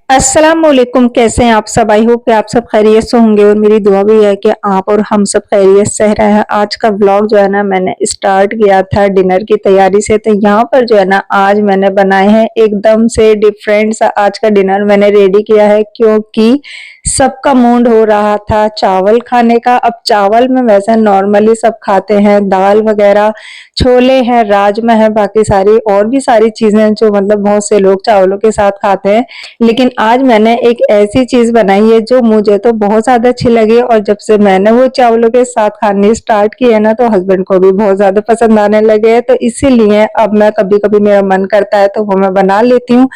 अस्सलाम वालेकुम। कैसे हैं आप सब? आई होप कि आप सब खैरियत से होंगे और मेरी दुआ भी है कि आप और हम सब खैरियत से रहे हैं। आज का व्लॉग जो है ना मैंने स्टार्ट किया था डिनर की तैयारी से। तो यहाँ पर जो है ना आज मैंने बनाए हैं एकदम से डिफरेंट सा आज का डिनर मैंने रेडी किया है, क्योंकि सबका मूड हो रहा था चावल खाने का। अब चावल में वैसे नॉर्मली सब खाते हैं, दाल वगैरह, छोले हैं, राजमा है, बाकी सारी और भी सारी चीजें जो मतलब बहुत से लोग चावलों के साथ खाते हैं। लेकिन आज मैंने एक ऐसी चीज बनाई है जो मुझे तो बहुत ज्यादा अच्छी लगी, और जब से मैंने वो चावलों के साथ खानी स्टार्ट की है ना तो हस्बैंड को भी बहुत ज्यादा पसंद आने लगे हैं। तो इसीलिए अब मैं कभी कभी मेरा मन करता है तो वो मैं बना लेती हूँ।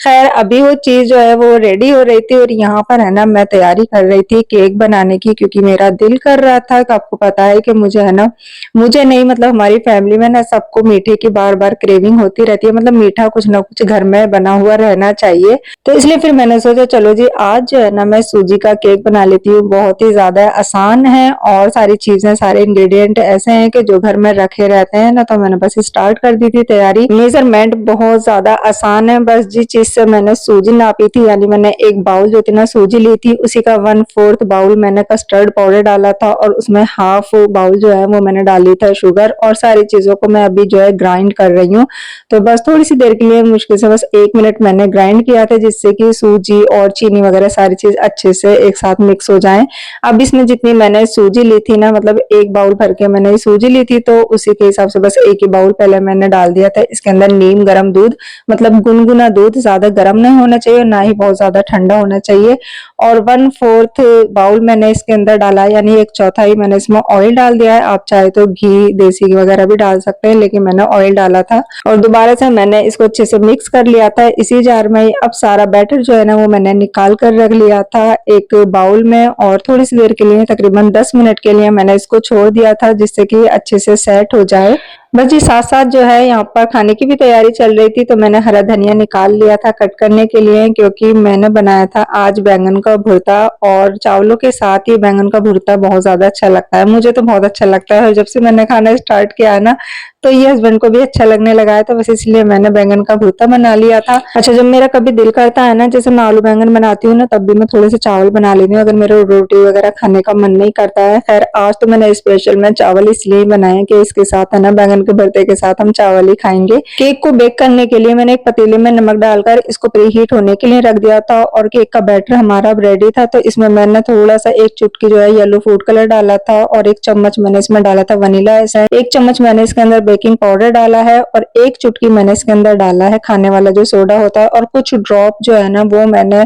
खैर अभी वो चीज जो है वो रेडी हो रही थी, और यहाँ पर है ना मैं तैयारी कर रही थी केक बनाने की, क्योंकि मेरा दिल कर रहा था कि आपको पता है कि मुझे है ना, मुझे नहीं मतलब हमारी फैमिली में ना सबको मीठे की बार बार क्रेविंग होती रहती है। मतलब मीठा कुछ ना कुछ घर में बना हुआ रहना चाहिए। तो इसलिए फिर मैंने सोचा चलो जी आज जो है ना मैं सूजी का केक बना लेती हूँ। बहुत ही ज्यादा आसान है और सारी चीजें सारे इंग्रेडिएंट ऐसे हैं कि जो घर में रखे रहते हैं ना। तो मैंने बस स्टार्ट कर दी थी तैयारी। मेजरमेंट बहुत ज्यादा आसान है, बस जिस चीज से मैंने सूजी नापी थी, यानी मैंने एक बाउल जो थी ना सूजी ली थी, उसी का 1/4 बाउल मैंने कस्टर्ड पाउडर डाला था, और उसमें हाफ बाउल जो है वो मैंने डाली था शुगर। और सारी चीजों को मैं अभी जो है ग्राइंड कर रही हूँ। तो बस थोड़ी सी देर के लिए, मुश्किल से बस 1 मिनट मैंने ग्राइंड किया था, जिससे कि सूजी और चीनी वगैरह सारी चीज अच्छे से एक साथ मिक्स हो जाए। अब इसमें जितनी मैंने सूजी ली थी ना, मतलब एक बाउल भर के मैंने सूजी ली थी, तो उसी के हिसाब से बस एक ही बाउल पहले मैंने डाल दिया था। इसके अंदर नीम गर्म दूध, मतलब गुनगुना दूध, ज्यादा गर्म नहीं होना चाहिए और ना ही बहुत ज्यादा ठंडा होना चाहिए। और 1/4 बाउल मैंने इसके अंदर डाला, यानी 1/4 मैंने इसमें ऑयल डाल दिया है। आप चाहे तो घी, देसी घी वगैरह भी डाल सकते हैं, लेकिन मैंने ऑयल डाला था। और दोबारा से मैंने इसको अच्छे से मिक्स कर लिया था इसी जार में। अब सारा बैटर जो है ना वो मैंने निकाल कर रख लिया था एक बाउल में, और थोड़ी सी देर के लिए, तकरीबन 10 मिनट के लिए मैंने इसको छोड़ दिया था, जिससे कि अच्छे से सेट हो जाए। बस जी साथ साथ जो है यहाँ पर खाने की भी तैयारी चल रही थी। तो मैंने हरा धनिया निकाल लिया था कट करने के लिए, क्योंकि मैंने बनाया था आज बैंगन का भुर्ता, और चावलों के साथ ही बैंगन का भुर्ता बहुत ज्यादा अच्छा लगता है। मुझे तो बहुत अच्छा लगता है, और जब से मैंने खाना स्टार्ट किया है ना तो ये हस्बैंड को भी अच्छा लगने लगा है। तो बस इसलिए मैंने बैंगन का भुर्ता बना लिया था। अच्छा, जब मेरा कभी दिल करता है ना, जैसे मैं आलू बैंगन बनाती हूँ ना, तब भी मैं थोड़े से चावल बना लेती हूँ अगर मेरे रोटी वगैरह खाने का मन नहीं करता है। खैर आज तो मैंने स्पेशल में चावल इसलिए बनाए कि इसके साथ है ना बैंगन के भरते के साथ हम चावल ही खाएंगे। केक को बेक करने के लिए मैंने एक पतीले में नमक डालकर इसको प्री हीट होने के लिए रख दिया था, और केक का बैटर हमारा अब रेडी था। तो इसमें मैंने थोड़ा सा एक चुटकी जो है येलो फूड कलर डाला था, और 1 चम्मच मैंने इसमें डाला था वनीला एसेंस, 1 चम्मच मैंने इसके अंदर बेकिंग पाउडर डाला है, और 1 चुटकी मैंने इसके अंदर डाला है खाने वाला जो सोडा होता है, और कुछ ड्रॉप जो है ना वो मैंने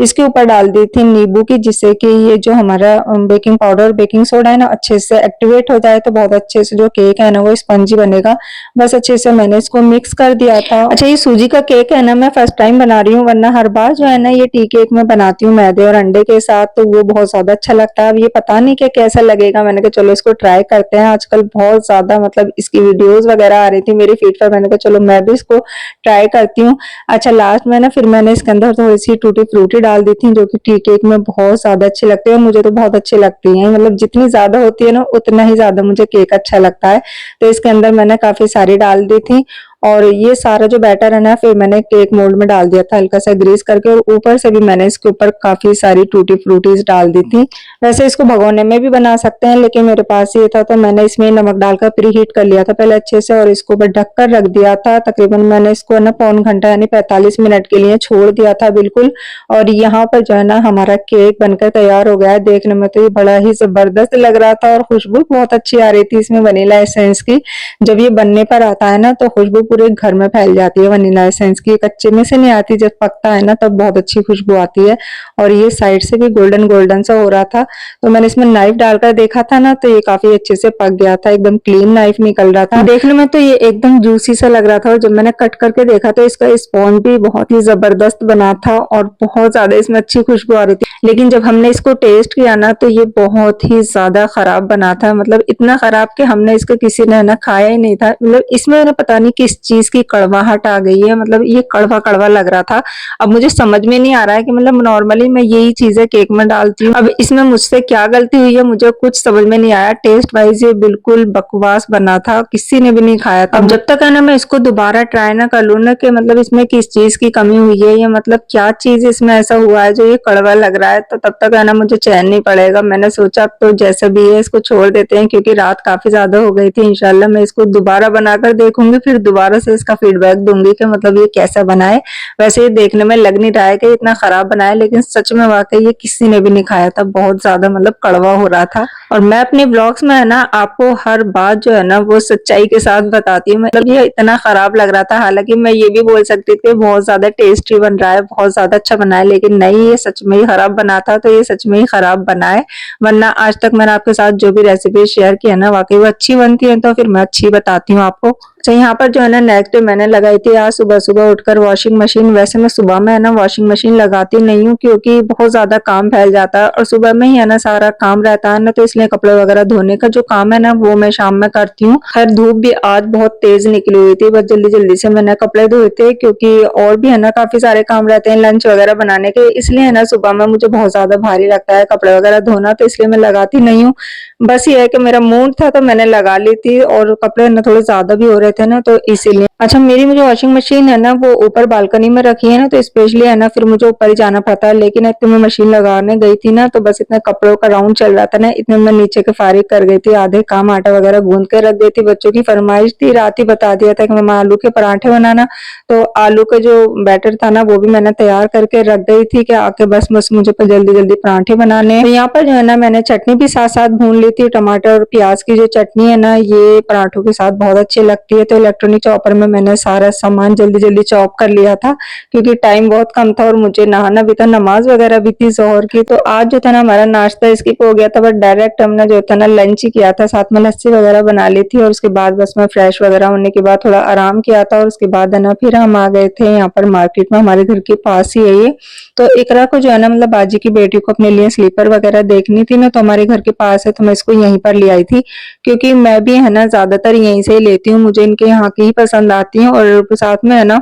इसके ऊपर डाल दी थी नींबू की, जिससे कि ये जो हमारा बेकिंग पाउडर बेकिंग सोडा है ना अच्छे से एक्टिवेट हो जाए, तो बहुत अच्छे से जो केक है ना वो स्पंजी बनेगा। बस अच्छे से मैंने इसको मिक्स कर दिया था। अच्छा, ये सूजी का केक है ना मैं फर्स्ट टाइम बना रही हूँ, वरना हर बार जो है ना ये टी केक मैं बनाती हूँ मैदे और अंडे के साथ, तो वो बहुत ज्यादा अच्छा लगता है। अब ये पता नहीं कि कैसा लगेगा, मैंने कहा चलो इसको ट्राई करते हैं। आजकल बहुत ज्यादा मतलब इसकी वीडियोस वगैरह आ रही थी मेरी फीड पर, मैंने कहा चलो मैं भी इसको ट्राई करती हूँ। अच्छा, लास्ट में ना फिर मैंने इसके अंदर थोड़ी सी टूटी फ्रूटी डाल दी थी, जो कि टी केक में बहुत ज्यादा अच्छी लगती है। मुझे तो बहुत अच्छी लगती है, मतलब जितनी ज्यादा होती है ना उतना ही ज्यादा मुझे केक अच्छा लगता है। तो इसके अंदर मैंने काफी सारी डाल दी थी, और ये सारा जो बैटर है ना फिर मैंने केक मोल्ड में डाल दिया था हल्का सा ग्रीस करके, और ऊपर से भी मैंने इसके ऊपर काफी सारी टूटी फ्रूटीज डाल दी थी। वैसे इसको भगोने में भी बना सकते हैं, लेकिन मेरे पास ये था तो मैंने इसमें नमक डालकर प्री हीट कर लिया था पहले अच्छे से, और इसको ऊपर ढक कर रख दिया था। तकरीबन मैंने इसको ना पौन घंटा यानी 45 मिनट के लिए छोड़ दिया था बिल्कुल। और यहाँ पर जो है ना हमारा केक बनकर तैयार हो गया है। देखने में तो ये बड़ा ही जबरदस्त लग रहा था, और खुशबू बहुत अच्छी आ रही थी इसमें वनीला एसेंस की। जब ये बनने पर आता है ना तो खुशबू पूरे घर में फैल जाती है वनीला एसेंस की, कच्चे में से नहीं आती, जब पकता है ना तब बहुत अच्छी खुशबू आती है। और ये साइड से भी गोल्डन गोल्डन सा हो रहा था, तो मैंने इसमें नाइफ डालकर देखा था ना तो ये काफी अच्छे से पक गया था, एकदम क्लीन नाइफ निकल रहा था। देखने में तो ये एकदम जूसी सा लग रहा था, और जब मैंने कट करके देखा तो इसका स्पॉन्ज भी बहुत ही जबरदस्त बना था, और बहुत ज्यादा इसमें अच्छी खुशबू आ रही थी। लेकिन जब हमने इसको टेस्ट किया ना तो ये बहुत ही ज्यादा खराब बना था, मतलब इतना खराब कि हमने इसको किसी ने ना खाया ही नहीं था। मतलब इसमें ना पता नहीं किस इस चीज की कड़वाहट आ गई है, मतलब ये कड़वा कड़वा लग रहा था। अब मुझे समझ में नहीं आ रहा है कि मतलब नॉर्मली मैं यही चीजें केक में डालती हूँ, अब इसमें मुझसे क्या गलती हुई है मुझे कुछ समझ में नहीं आया। टेस्ट वाइज ये बिल्कुल बकवास बना था, किसी ने भी नहीं खाया था। अब जब तक है ना मैं इसको दोबारा ट्राई ना कर लूँ ना कि मतलब इसमें किस चीज की कमी हुई है या मतलब क्या चीज इसमें ऐसा हुआ है जो ये कड़वा लग रहा है, तो तब तक है ना मुझे चैन नहीं पड़ेगा। मैंने सोचा अब तो जैसा भी है इसको छोड़ देते हैं, क्योंकि रात काफी ज्यादा हो गई थी। इंशाल्लाह मैं इसको दोबारा बनाकर देखूंगी, फिर दोबारा से इसका फीडबैक दूंगी कि मतलब ये कैसा बना है। वैसे ये देखने में लग नहीं रहा है कि इतना खराब बना है, लेकिन सच में वाकई ये किसी ने भी नहीं खाया था, बहुत ज्यादा मतलब कड़वा हो रहा था। और मैं अपने ब्लॉग्स में है ना आपको हर बात जो है ना वो सच्चाई के साथ बताती हूँ। मतलब ये इतना खराब लग रहा था, हालांकि मैं ये भी बोल सकती थी बहुत ज्यादा टेस्टी बन रहा है, बहुत ज्यादा अच्छा बना है, लेकिन नहीं, ये सच में ही खराब बना था, तो ये सच में ही खराब बना है। वरना आज तक मैंने आपके साथ जो भी रेसिपी शेयर की है ना वाकई वो अच्छी बनती है, तो फिर मैं अच्छी बताती हूँ आपको। तो यहाँ पर जो है ना नेक्स्ट डे मैंने लगाई थी आज सुबह सुबह उठकर वॉशिंग मशीन। वैसे मैं सुबह में है ना वॉशिंग मशीन लगाती नहीं हूँ, क्योंकि बहुत ज्यादा काम फैल जाता है और सुबह में ही है ना सारा काम रहता है ना, तो इसलिए कपड़े वगैरह धोने का जो काम है ना वो मैं शाम में करती हूँ। खैर धूप भी आज बहुत तेज निकली हुई थी, बस जल्दी जल्दी से मैंने कपड़े धोए थे, क्योंकि और भी है ना काफी सारे काम रहते हैं लंच वगैरह बनाने के, इसलिए है ना सुबह में मुझे बहुत ज्यादा भारी लगता है कपड़े वगैरह धोना, तो इसलिए मैं लगाती नहीं हूँ। बस ये है कि मेरा मूड था तो मैंने लगा ली थी, और कपड़े ना थोड़े ज्यादा भी हो रहे थे ना, तो इसीलिए। अच्छा, मेरी मुझे वॉशिंग मशीन है ना वो ऊपर बालकनी में रखी है ना, तो स्पेशली है ना फिर मुझे ऊपर ही जाना पड़ता है। लेकिन इतने मैं मशीन लगाने गई थी ना, तो बस इतने कपड़ों का राउंड चल रहा था ना, इतने मैं नीचे के फारिग कर गई थी, आधे काम आटा वगैरह गूंद के रख गई थी। बच्चों की फरमाइश थी, रात ही बता दिया था कि मम्मा आलू के पराठे बनाना, तो आलू का जो बैटर था ना वो भी मैंने तैयार करके रख गई थी कि आके बस बस मुझे जल्दी जल्दी पराठे बनाने। तो यहाँ पर जो है ना मैंने चटनी भी साथ साथ भून ली थी। टमाटर और प्याज की जो चटनी है ना ये पराठों के साथ बहुत अच्छी लगती है, तो इलेक्ट्रॉनिक चॉपर में मैंने सारा सामान जल्दी जल्दी चॉप कर लिया था, क्योंकि टाइम बहुत कम था और मुझे नहाना भी था, नमाज वगैरह भी थी जोहर की। तो आज जो था ना हमारा नाश्ता स्किप हो गया था, बट डायरेक्ट हमने जो था ना लंच ही किया था, साथ में लस्सी वगैरह बना ली थी, और उसके बाद बस मैं फ्रेश वगैरह होने के बाद थोड़ा आराम किया था, और उसके बाद है ना फिर हम आ गए थे यहाँ पर मार्केट में, हमारे घर के पास ही है ये। तो इकरा को जो है ना मतलब बाजी की बेटी को अपने लिए स्लीपर वगैरह देखनी थी ना, तो हमारे घर के पास है, तो मैं इसको यहीं पर ले आई थी, क्योंकि मैं भी है ना ज्यादातर यहीं से ही लेती हूँ, मुझे इनके यहाँ की ही पसंद आती है। और साथ में है ना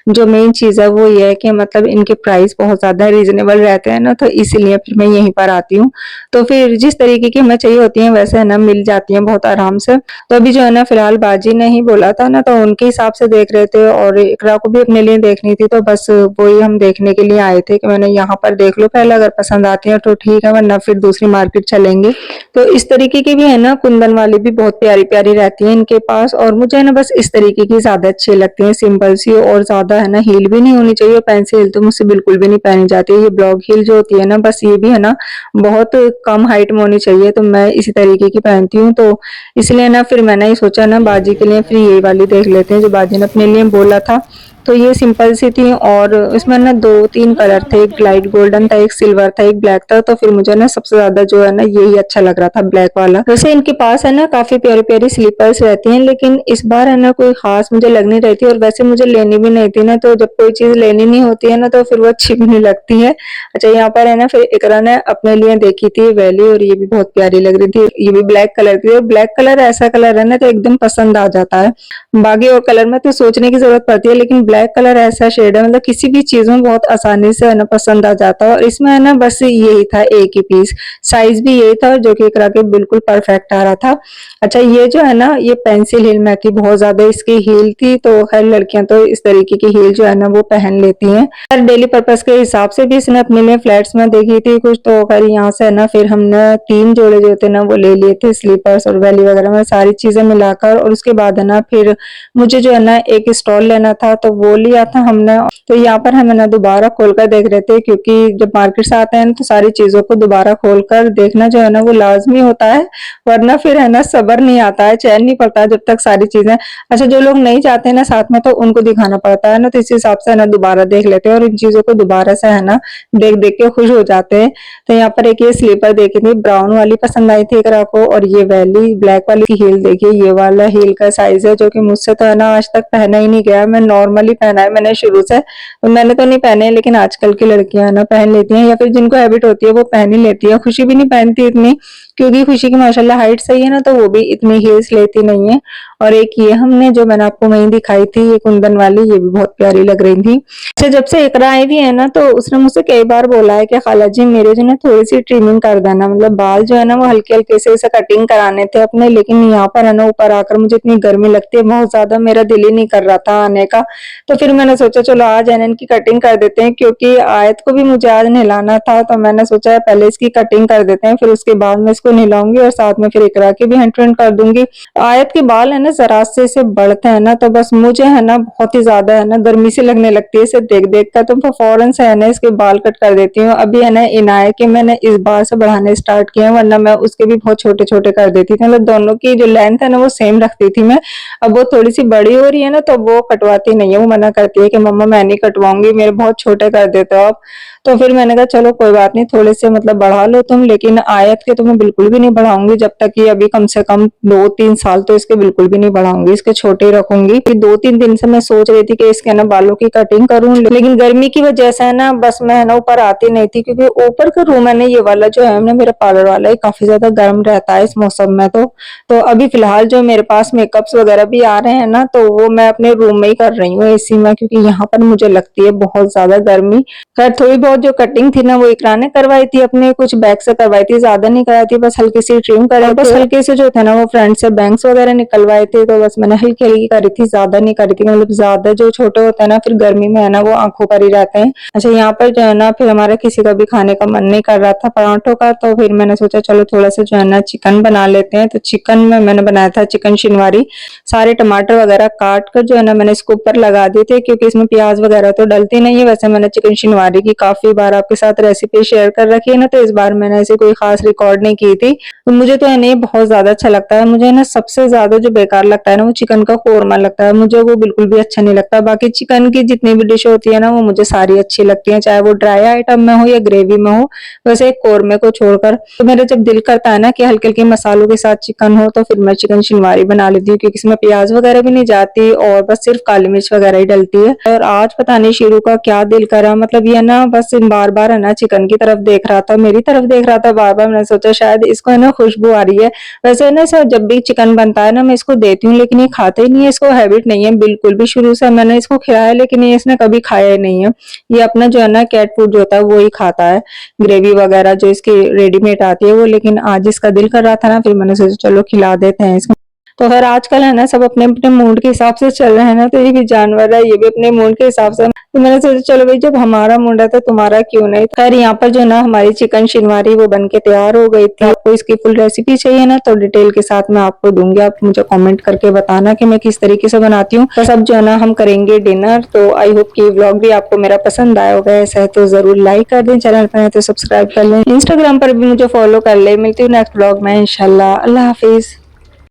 जो मेन चीज है वो ये है कि मतलब इनके प्राइस बहुत ज्यादा रीजनेबल रहते हैं ना, तो इसीलिए फिर मैं यहीं पर आती हूँ। तो फिर जिस तरीके की हमें चाहिए होती है वैसे है ना मिल जाती है बहुत आराम से। तो अभी जो है ना फिलहाल बाजी ने ही बोला था ना, तो उनके हिसाब से देख रहे थे, और इकरा को भी अपने लिए देखनी थी, तो बस वही हम देखने के लिए आए थे कि मैंने यहाँ पर देख लो पहले, अगर पसंद आती है तो ठीक है, वरना फिर दूसरी मार्केट चलेंगे। तो इस तरीके की भी है ना कुंदन वाली भी बहुत प्यारी प्यारी रहती है इनके पास, और मुझे है ना बस इस तरीके की ज्यादा अच्छी लगती है, सिंपल सी, और ज्यादा है ना हील भी नहीं होनी चाहिए। पेंसिल हील तो मुझसे बिल्कुल भी नहीं पहनी जाती है, ये ब्लॉक हील जो होती है ना बस ये भी है ना बहुत कम हाइट में होनी चाहिए, तो मैं इसी तरीके की पहनती हूँ। तो इसलिए ना फिर मैंने ही सोचा ना बाजी के लिए फिर ये वाली देख लेते हैं जो बाजी ने अपने लिए बोला था। तो ये सिंपल सी थी, और इसमें ना दो तीन कलर थे, एक लाइट गोल्डन था, एक सिल्वर था, एक ब्लैक था, तो फिर मुझे ना सबसे ज्यादा जो है ना यही अच्छा लग रहा था, ब्लैक वाला। वैसे इनके पास है ना काफी प्यारी प्यारी स्लीपर्स रहती हैं, लेकिन इस बार है ना कोई खास मुझे लग नहीं रही थी, और वैसे मुझे लेनी भी नहीं थी ना, तो जब कोई चीज लेनी नहीं होती है ना तो फिर वो अच्छी भी नहीं लगती है। अच्छा, यहाँ पर है ना फिर इकरा ने अपने लिए देखी थी वैली, और ये भी बहुत प्यारी लग रही थी, ये भी ब्लैक कलर की, और ब्लैक कलर ऐसा कलर है ना तो एकदम पसंद आ जाता है। बाकी और कलर में तो सोचने की जरूरत पड़ती है, लेकिन ब्लैक कलर ऐसा शेड है मतलब किसी भी चीज में बहुत आसानी से है ना पसंद आ जाता है। और इसमें है ना बस यही था एक ही पीस, साइज भी यही था, जो कि इकरा के बिल्कुल परफेक्ट आ रहा था। अच्छा, ये जो है ना ये पेंसिल हील में थी, बहुत ज्यादा इसकी हील थी, तो खैर लड़कियां तो इस तरीके की हील जो है ना वो पहन लेती हैं। खैर डेली पर्पज के हिसाब से भी इसने अपने लिए फ्लैट्स में देखी थी कुछ, तो खैर यहाँ से है ना फिर हमने 3 जोड़े जो थे ना वो ले लिए थे, स्लीपर्स और वैली वगैरह में सारी चीजें मिलाकर। और उसके बाद है ना फिर मुझे जो है ना एक स्टॉल लेना था, तो वो लिया था हमने। तो यहाँ पर हम ना दोबारा खोलकर देख रहे थे, क्योंकि जब मार्केट से आते हैं तो सारी चीजों को दोबारा खोलकर देखना जो है ना वो लाजमी होता है, वरना फिर है ना सब्र नहीं आता है, चैन नहीं पड़ता है जब तक सारी चीजें। अच्छा, जो लोग नहीं जाते हैं ना साथ में तो उनको दिखाना पड़ता है ना, तो इस हिसाब से है ना दोबारा देख लेते हैं, और इन चीजों को दोबारा से है ना देख देख के खुश हो जाते हैं। तो यहाँ पर एक ये स्लीपर देखी थी, ब्राउन वाली पसंद आई थी एकरा को, और ये वैली ब्लैक वाली की हील देखिए, ये वाला हील का साइज है जो कि मुझसे तो है ना आज तक पहना ही नहीं गया, मैं नॉर्मली ही पहना है मैंने शुरू से। तो मैंने तो नहीं पहने, लेकिन आजकल की लड़कियां ना पहन लेती हैं, या फिर जिनको हैबिट होती है वो पहन ही लेती है। खुशी भी नहीं पहनती इतनी, क्योंकि खुशी की माशाल्लाह हाइट सही है ना, तो वो भी इतनी हील्स लेती नहीं है। और एक ये हमने जो मैंने आपको वहीं दिखाई थी, ये कुंदन वाली, ये भी बहुत प्यारी लग रही थी। अच्छा, जब से इकरा आई भी है ना, तो उसने मुझसे कई बार बोला है कि खाला जी मेरे जो ना थोड़ी सी ट्रिमिंग कर देना, मतलब बाल जो है ना वो हल्के हल्के से उसे कटिंग कराने थे अपने, लेकिन यहाँ पर है ना ऊपर आकर मुझे इतनी गर्मी लगती है बहुत ज्यादा, मेरा दिल ही नहीं कर रहा था आने का। तो फिर मैंने सोचा चलो आज एनन की कटिंग कर देते हैं, क्योंकि आयत को भी मुझे आज नहलाना था, तो मैंने सोचा पहले इसकी कटिंग कर देते हैं, फिर उसके बाद मैं इसको नहलाऊंगी और साथ में फिर इकरा के भी हैंड ट्रिम कर दूंगी। आयत के बाल है ना जरा से बढ़ते हैं ना, तो बस मुझे है ना बहुत ही ज्यादा है ना गर्मी से लगने लगती है इसे देख देख कर, तो मैं फौरन से है ना इसके बाल कट कर देती हूँ। अभी है ना इनाया के मैंने इस बार से बढ़ाने स्टार्ट किए हैं, वरना मैं उसके भी बहुत छोटे छोटे कर देती थी, मतलब दोनों की जो लेंथ है ना वो सेम रखती थी मैं। अब वो थोड़ी सी बड़ी हो रही है ना, तो वो कटवाती नहीं है, वो मना करती है कि मम्मा मैं नहीं कटवाऊंगी, मेरे बहुत छोटे कर देते हो आप। तो फिर मैंने कहा चलो कोई बात नहीं, थोड़े से मतलब बढ़ा लो तुम, लेकिन आयत के तो मैं बिल्कुल भी नहीं बढ़ाऊंगी, जब तक कि अभी कम से कम 2-3 साल तो इसके बिल्कुल भी नहीं बढ़ाऊंगी, इसके छोटे ही रखूंगी। 2-3 दिन से मैं सोच रही थी कि इसके ना बालों की कटिंग करूं, लेकिन गर्मी की वजह से है ना बस मैं है ना ऊपर आती नहीं थी, क्योंकि ऊपर का रूम है ना ये वाला जो है ना मेरा पार्लर वाला, ये काफी ज्यादा गर्म रहता है इस मौसम में। तो अभी फिलहाल जो मेरे पास मेकअप्स वगैरह भी आ रहे हैं ना, तो वो मैं अपने रूम में ही कर रही हूँ एसी में, क्योंकि यहाँ पर मुझे लगती है बहुत ज्यादा गर्मी। खैर थोड़ी बहुत जो कटिंग थी ना वो इकरा ने करवाई थी, अपने कुछ बैक से करवाई थी, ज्यादा नहीं कराई थी, बस हल्की सी ट्रिम कराई, बस हल्के से जो थे ना वो फ्रंट से बैंग्स वगैरह निकलवाए थे, तो बस मैंने हल्की हल्की करी थी, ज्यादा नहीं करी थी, मतलब ज्यादा जो छोटे होते हैं ना फिर गर्मी में है ना वो आंखों पर ही रहते हैं। अच्छा, यहाँ पर जो है ना फिर हमारा किसी का भी खाने का मन नहीं कर रहा था पराठों का, तो फिर मैंने सोचा चलो थोड़ा सा जो है ना चिकन बना लेते हैं। तो चिकन में मैंने बनाया था चिकन शिनवारी, सारे टमाटर वगैरह काट कर जो है ना मैंने इसको ऊपर लगा दिए थे, क्योंकि इसमें प्याज वगैरह तो डलती नहीं है। वैसे मैंने चिकन शिनवारी की काफी बार आपके साथ रेसिपी शेयर कर रखी है ना, तो इस बार मैंने ऐसे कोई खास रिकॉर्ड नहीं की थी। तो मुझे तो है नहीं बहुत ज्यादा अच्छा लगता है। मुझे ना सबसे ज्यादा जो बेकार लगता है ना वो चिकन का कोरमा लगता है, मुझे वो बिल्कुल भी अच्छा नहीं लगता। बाकी चिकन की जितनी भी डिश होती है ना वो मुझे सारी अच्छी लगती है, चाहे वो ड्राई आइटम में हो या ग्रेवी में हो, वैसे एक कोरमे को छोड़कर। तो मेरा जब दिल करता है ना कि हल्के हल्के मसालों के साथ चिकन हो, तो फिर मैं चिकन शिनवारी बना लेती हूँ, क्योंकि इसमें प्याज वगैरह भी नहीं जाती और बस सिर्फ काली मिर्च वगैरह ही डलती है। और आज पता नहीं शुरू का क्या दिल करा, मतलब ये ना बस बार बार है ना चिकन की तरफ देख रहा था, मेरी तरफ देख रहा था बार बार। मैंने सोचा शायद इसको है ना खुशबू आ रही है। वैसे है ना सर जब भी चिकन बनता है ना मैं इसको देती हूँ, लेकिन ये खाता ही नहीं है, इसको हैबिट नहीं है बिल्कुल भी। शुरू से मैंने इसको खिलाया, लेकिन ये इसने कभी खाया ही नहीं है। ये अपना जो है ना कैट फूड जो होता है वो ही खाता है, ग्रेवी वगैरह जो इसकी रेडीमेड आती है वो। लेकिन आज इसका दिल कर रहा था ना, फिर मैंने सोचा चलो खिला देते हैं इसको। तो खैर आजकल है ना सब अपने अपने मूड के हिसाब से चल रहे हैं ना, तो ये भी जानवर है, ये भी अपने मूड के हिसाब से। तो मैंने सोचा चलो भाई जब हमारा मूड है तो तुम्हारा क्यों नहीं। खैर यहाँ पर जो ना हमारी चिकन शिनवारी वो बन के तैयार हो गई थी। आपको इसकी फुल रेसिपी चाहिए ना तो डिटेल के साथ मैं आपको दूंगी, आप मुझे कमेंट करके बताना कि मैं किस तरीके से बनाती हूँ। बस अब जो है ना हम करेंगे डिनर। तो आई होप कि व्लॉग भी आपको मेरा पसंद आया होगा, ऐसा है तो जरूर लाइक कर दें, चैनल पर है तो सब्सक्राइब कर लें, इंस्टाग्राम पर भी मुझे फॉलो कर ले। मिलती हूँ नेक्स्ट व्लॉग में इंशाल्लाह। अल्लाह हाफिज।